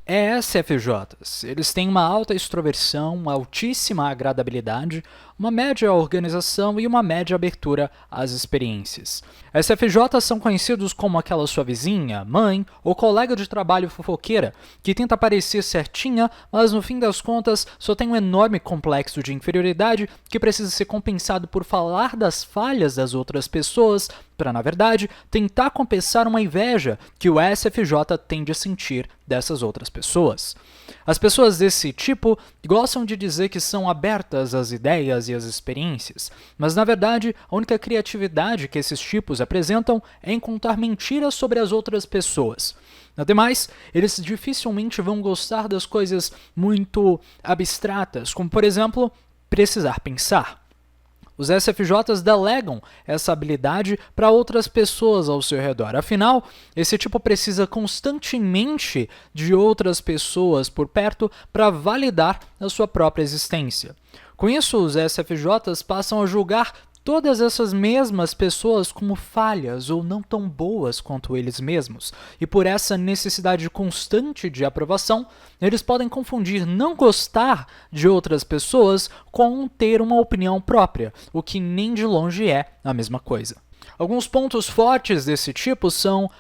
ESFJs, eles têm uma alta extroversão, uma altíssima agradabilidade, uma média organização e uma média abertura às experiências. SFJs são conhecidos como aquela sua vizinha, mãe ou colega de trabalho fofoqueira, que tenta parecer certinha, mas no fim das contas só tem um enorme complexo de inferioridade que precisa ser compensado por falar das falhas das outras pessoas para, na verdade, tentar compensar uma inveja que o SFJ tende a sentir dessas outras pessoas. As pessoas desse tipo gostam de dizer que são abertas às ideias e às experiências, mas na verdade a única criatividade que esses tipos apresentam é em contar mentiras sobre as outras pessoas. Ademais, eles dificilmente vão gostar das coisas muito abstratas, como por exemplo, precisar pensar. Os SFJs delegam essa habilidade para outras pessoas ao seu redor. Afinal, esse tipo precisa constantemente de outras pessoas por perto para validar a sua própria existência. Com isso, os SFJs passam a julgar todas essas mesmas pessoas como falhas ou não tão boas quanto eles mesmos, e por essa necessidade constante de aprovação, eles podem confundir não gostar de outras pessoas com ter uma opinião própria, o que nem de longe é a mesma coisa. Alguns pontos fortes desse tipo são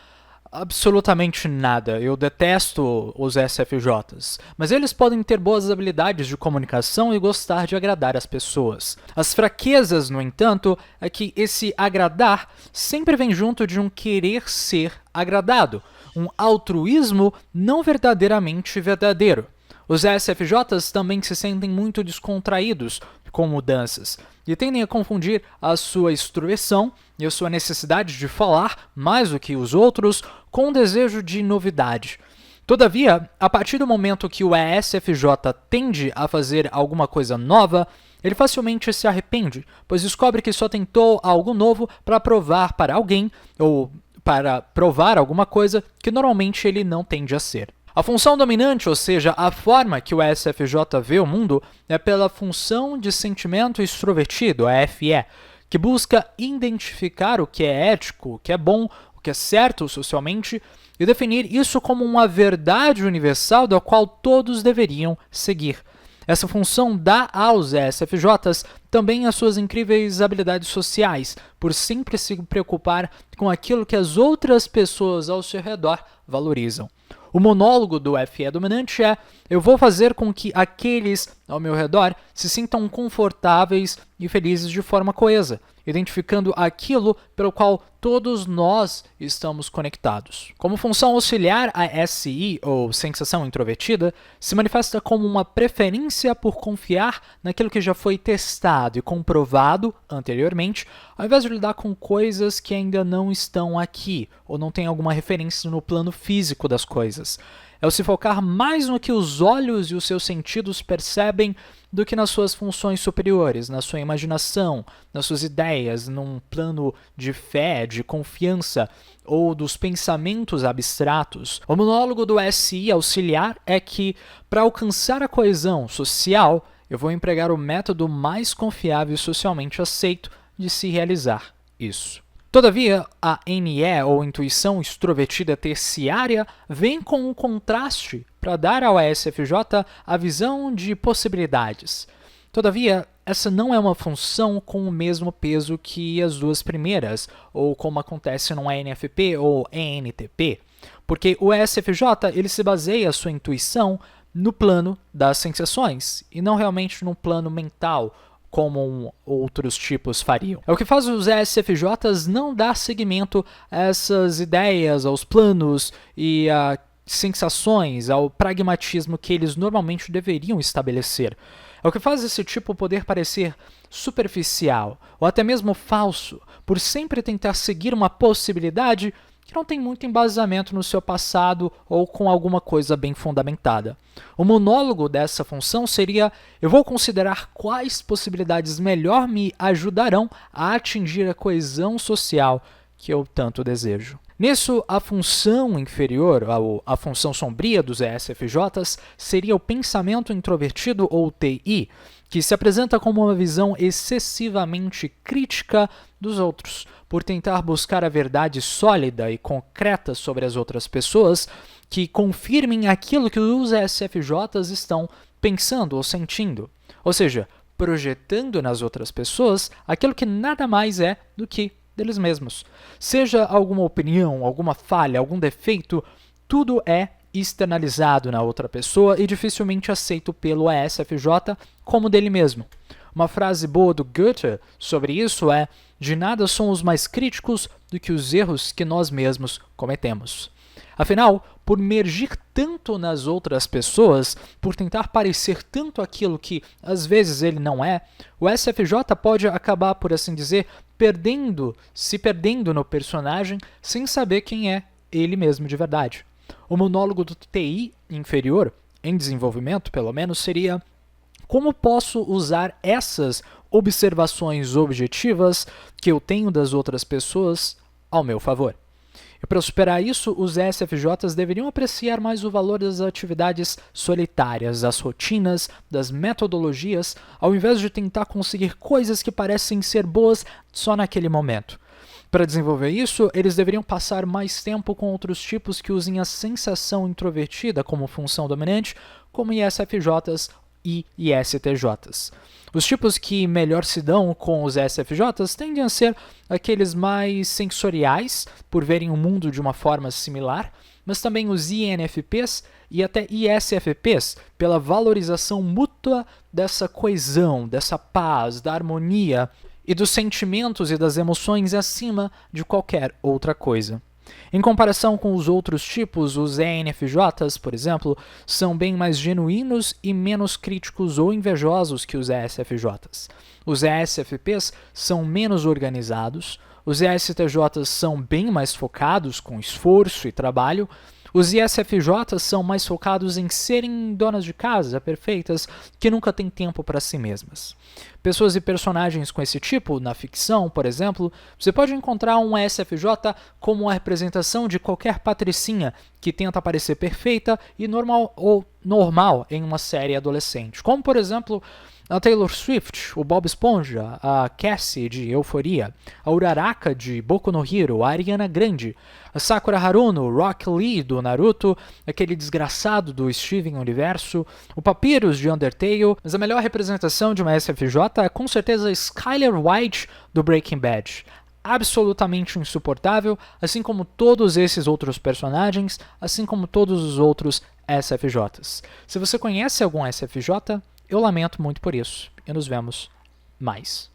absolutamente nada. Eu detesto os SFJs, mas eles podem ter boas habilidades de comunicação e gostar de agradar as pessoas. As fraquezas, no entanto, é que esse agradar sempre vem junto de um querer ser agradado, um altruísmo não verdadeiramente verdadeiro. Os SFJs também se sentem muito descontraídos com mudanças e tendem a confundir a sua extroversão e a sua necessidade de falar mais do que os outros com o desejo de novidade. Todavia, a partir do momento que o ESFJ tende a fazer alguma coisa nova, ele facilmente se arrepende, pois descobre que só tentou algo novo para provar para alguém ou para provar alguma coisa que normalmente ele não tende a ser. A função dominante, ou seja, a forma que o SFJ vê o mundo, é pela função de sentimento extrovertido, a FE, que busca identificar o que é ético, o que é bom, o que é certo socialmente, e definir isso como uma verdade universal da qual todos deveriam seguir. Essa função dá aos SFJs também as suas incríveis habilidades sociais, por sempre se preocupar com aquilo que as outras pessoas ao seu redor valorizam. O monólogo do FE dominante é: eu vou fazer com que aqueles ao meu redor se sintam confortáveis e felizes de forma coesa, identificando aquilo pelo qual todos nós estamos conectados. Como função auxiliar, a SI, ou sensação introvertida, se manifesta como uma preferência por confiar naquilo que já foi testado e comprovado anteriormente, ao invés de lidar com coisas que ainda não estão aqui, ou não tem alguma referência no plano físico das coisas. É o se focar mais no que os olhos e os seus sentidos percebem do que nas suas funções superiores, na sua imaginação, nas suas ideias, num plano de fé, de confiança ou dos pensamentos abstratos. O monólogo do SI auxiliar é que, para alcançar a coesão social, eu vou empregar o método mais confiável e socialmente aceito de se realizar isso. Todavia, a NE, ou intuição extrovertida terciária, vem com um contraste para dar ao ESFJ a visão de possibilidades. Todavia, essa não é uma função com o mesmo peso que as duas primeiras, ou como acontece no ENFP ou ENTP, porque o ESFJ ele se baseia a sua intuição no plano das sensações, e não realmente no plano mental, como outros tipos fariam. É o que faz os ESFJs não dar seguimento a essas ideias, aos planos e a sensações, ao pragmatismo que eles normalmente deveriam estabelecer. É o que faz esse tipo poder parecer superficial, ou até mesmo falso, por sempre tentar seguir uma possibilidade que não tem muito embasamento no seu passado ou com alguma coisa bem fundamentada. O monólogo dessa função seria: eu vou considerar quais possibilidades melhor me ajudarão a atingir a coesão social que eu tanto desejo. Nisso, a função inferior, a função sombria dos ESFJs, seria o pensamento introvertido ou TI, que se apresenta como uma visão excessivamente crítica dos outros, por tentar buscar a verdade sólida e concreta sobre as outras pessoas que confirmem aquilo que os ESFJs estão pensando ou sentindo. Ou seja, projetando nas outras pessoas aquilo que nada mais é do que deles mesmos. Seja alguma opinião, alguma falha, algum defeito, tudo é externalizado na outra pessoa e dificilmente aceito pelo ESFJ como dele mesmo. Uma frase boa do Goethe sobre isso é: de nada somos mais críticos do que os erros que nós mesmos cometemos. Afinal, por mergir tanto nas outras pessoas, por tentar parecer tanto aquilo que às vezes ele não é, o SFJ pode acabar, por assim dizer, se perdendo no personagem sem saber quem é ele mesmo de verdade. O monólogo do TI inferior, em desenvolvimento pelo menos, seria: como posso usar essas observações objetivas que eu tenho das outras pessoas ao meu favor? E para superar isso, os ESFJs deveriam apreciar mais o valor das atividades solitárias, das rotinas, das metodologias, ao invés de tentar conseguir coisas que parecem ser boas só naquele momento. Para desenvolver isso, eles deveriam passar mais tempo com outros tipos que usem a sensação introvertida como função dominante, como ISFJs e ISTJs. Os tipos que melhor se dão com os SFJs tendem a ser aqueles mais sensoriais, por verem o mundo de uma forma similar, mas também os INFPs e até ISFPs, pela valorização mútua dessa coesão, dessa paz, da harmonia e dos sentimentos e das emoções acima de qualquer outra coisa. Em comparação com os outros tipos, os ENFJs, por exemplo, são bem mais genuínos e menos críticos ou invejosos que os ESFJs. Os ESFPs são menos organizados, os ESTJs são bem mais focados com esforço e trabalho, os ISFJs são mais focados em serem donas de casa, perfeitas, que nunca têm tempo para si mesmas. Pessoas e personagens com esse tipo, na ficção, por exemplo, você pode encontrar um ESFJ como uma representação de qualquer patricinha que tenta parecer perfeita e normal em uma série adolescente. Como, por exemplo, a Taylor Swift, o Bob Esponja, a Cassie de Euphoria, a Uraraka de Boku no Hero, a Ariana Grande, a Sakura Haruno, Rock Lee do Naruto, aquele desgraçado do Steven Universo, o Papyrus de Undertale, mas a melhor representação de uma SFJ é com certeza Skyler White do Breaking Bad. Absolutamente insuportável, assim como todos esses outros personagens, assim como todos os outros SFJs. Se você conhece algum SFJ, eu lamento muito por isso, e nos vemos mais.